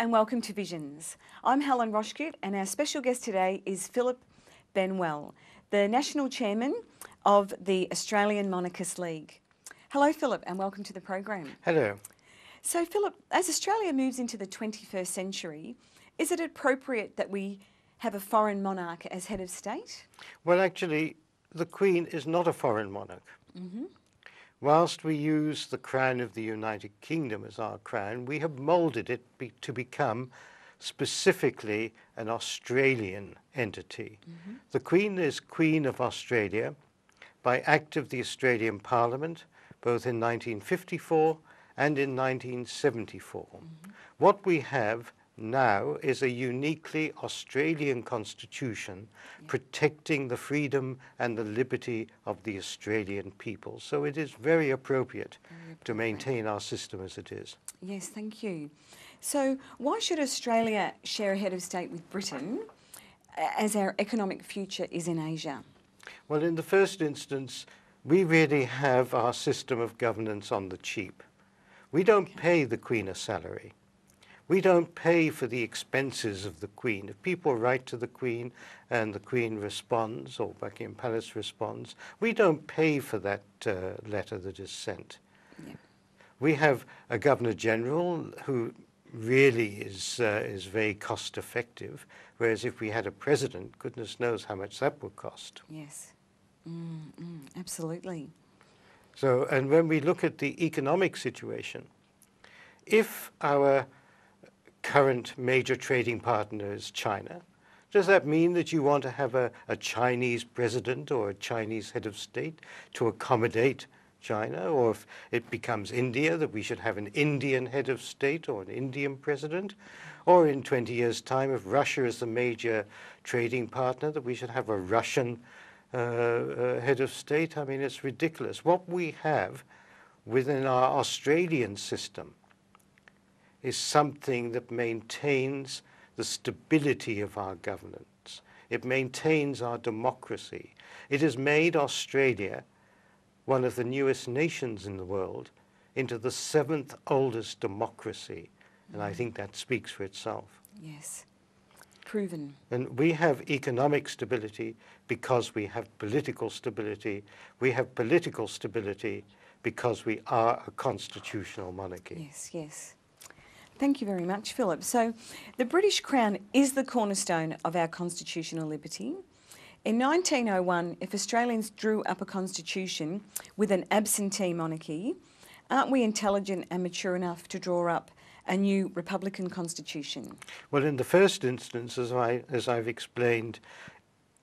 and welcome to Visions. I'm Helen Rochecouste and our special guest today is Philip Benwell, the National Chairman of the Australian Monarchist League. Hello Philip and welcome to the program. Hello. So Philip, as Australia moves into the 21st century, is it appropriate that we have a foreign monarch as head of state? Well, actually, the Queen is not a foreign monarch. Whilst we use the crown of the United Kingdom as our crown, we have moulded it to become specifically an Australian entity. The Queen is Queen of Australia by Act of the Australian Parliament, both in 1954 and in 1974. What we have now is a uniquely Australian constitution protecting the freedom and the liberty of the Australian people. So it is very appropriate to maintain our system as it is. Yes, thank you. So why should Australia share a head of state with Britain as our economic future is in Asia? Well, in the first instance, we really have our system of governance on the cheap. We don't pay the Queen a salary. We don't pay for the expenses of the Queen. If people write to the Queen and the Queen responds, or Buckingham Palace responds, we don't pay for that letter that is sent. We have a Governor-General who really is very cost-effective, whereas if we had a president, goodness knows how much that would cost. Yes, absolutely. So, and when we look at the economic situation, if our current major trading partner is China, does that mean that you want to have a Chinese president or a Chinese head of state to accommodate China? Or if it becomes India, that we should have an Indian head of state or an Indian president? Or in 20 years' time, if Russia is the major trading partner, that we should have a Russian head of state? I mean, it's ridiculous. What we have within our Australian system is something that maintains the stability of our governance. It maintains our democracy. It has made Australia, one of the newest nations in the world, into the 7th oldest democracy. And I think that speaks for itself. Yes, proven. And we have economic stability because we have political stability. We have political stability because we are a constitutional monarchy. Yes, yes. Thank you very much, Philip. So the British Crown is the cornerstone of our constitutional liberty. In 1901, if Australians drew up a constitution with an absentee monarchy, aren't we intelligent and mature enough to draw up a new republican constitution? Well, in the first instance, as I've explained,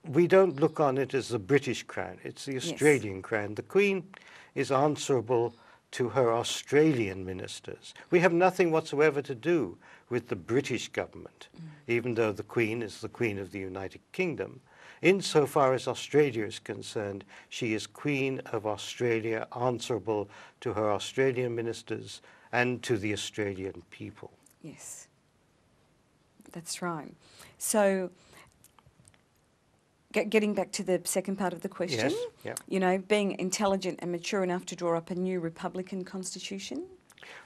we don't look on it as the British Crown. It's the Australian Crown. The Queen is answerable to her Australian ministers. We have nothing whatsoever to do with the British government, even though the Queen is the Queen of the United Kingdom. Insofar as Australia is concerned, she is Queen of Australia, answerable to her Australian ministers and to the Australian people. Yes, that's right. So getting back to the second part of the question, you know, being intelligent and mature enough to draw up a new republican constitution?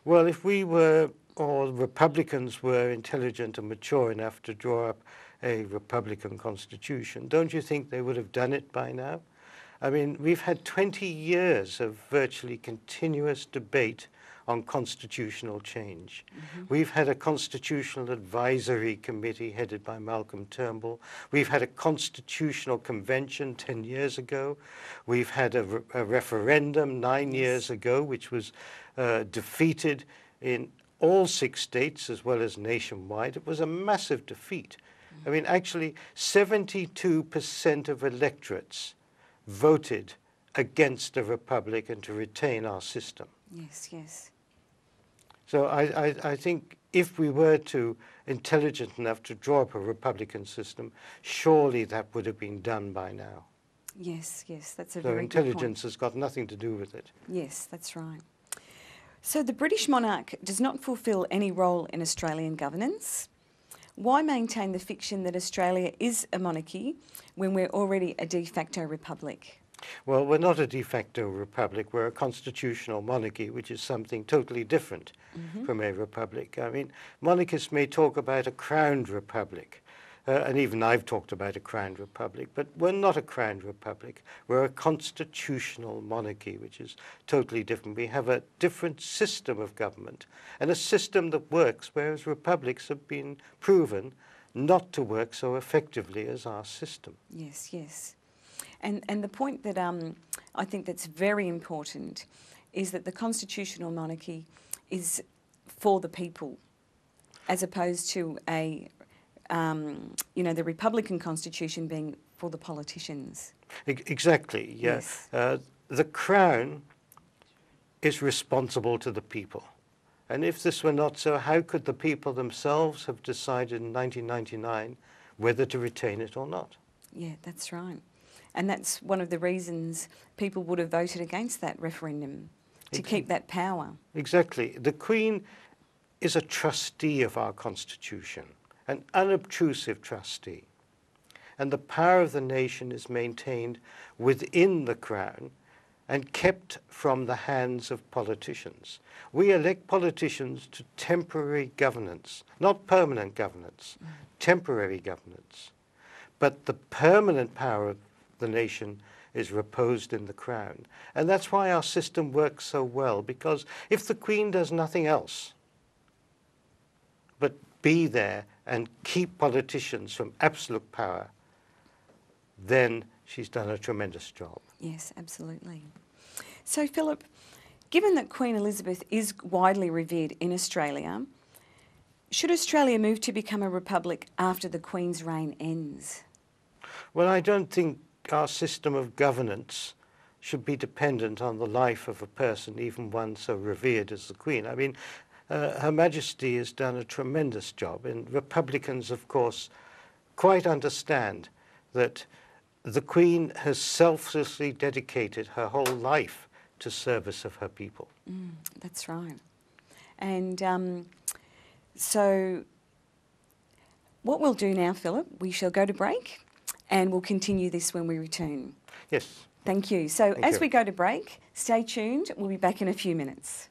Well, if we were, or Republicans were intelligent and mature enough to draw up a republican constitution, don't you think they would have done it by now? I mean, we've had 20 years of virtually continuous debate on constitutional change. We've had a constitutional advisory committee headed by Malcolm Turnbull. We've had a constitutional convention 10 years ago. We've had a referendum 9 years ago, which was defeated in all 6 states as well as nationwide. It was a massive defeat. I mean, actually, 72% of electorates voted against a republic and to retain our system. Yes, yes. So I think if we were intelligent enough to draw up a republican system, surely that would have been done by now. Yes, yes, that's a so very good point. intelligence has got nothing to do with it. Yes, that's right. So the British monarch does not fulfil any role in Australian governance. Why maintain the fiction that Australia is a monarchy when we're already a de facto republic? Well, we're not a de facto republic. We're a constitutional monarchy, which is something totally different from a republic. I mean, monarchists may talk about a crowned republic, and even I've talked about a crowned republic, but we're not a crowned republic. We're a constitutional monarchy, which is totally different. We have a different system of government, and a system that works, whereas republics have been proven not to work so effectively as our system. Yes, yes. And the point that I think that's very important is that the constitutional monarchy is for the people, as opposed to a, the Republican constitution being for the politicians. Exactly, yeah. Yes. The Crown is responsible to the people. And if this were not so, how could the people themselves have decided in 1999 whether to retain it or not? Yeah, that's right. And that's one of the reasons people would have voted against that referendum, to keep that power. Exactly. The Queen is a trustee of our Constitution, an unobtrusive trustee. And the power of the nation is maintained within the Crown and kept from the hands of politicians. We elect politicians to temporary governance, not permanent governance, temporary governance. But the permanent power of the nation is reposed in the Crown. And that's why our system works so well, because if the Queen does nothing else but be there and keep politicians from absolute power, then she's done a tremendous job. Yes, absolutely. So, Philip, given that Queen Elizabeth is widely revered in Australia, should Australia move to become a republic after the Queen's reign ends? Well, I don't think our system of governance should be dependent on the life of a person, even one so revered as the Queen. I mean, Her Majesty has done a tremendous job, and Republicans, of course, quite understand that the Queen has selflessly dedicated her whole life to service of her people. That's right. And so what we'll do now, Philip, we shall go to break and we'll continue this when we return. Yes. Thank you. So Thank you. we go to break, stay tuned. We'll be back in a few minutes.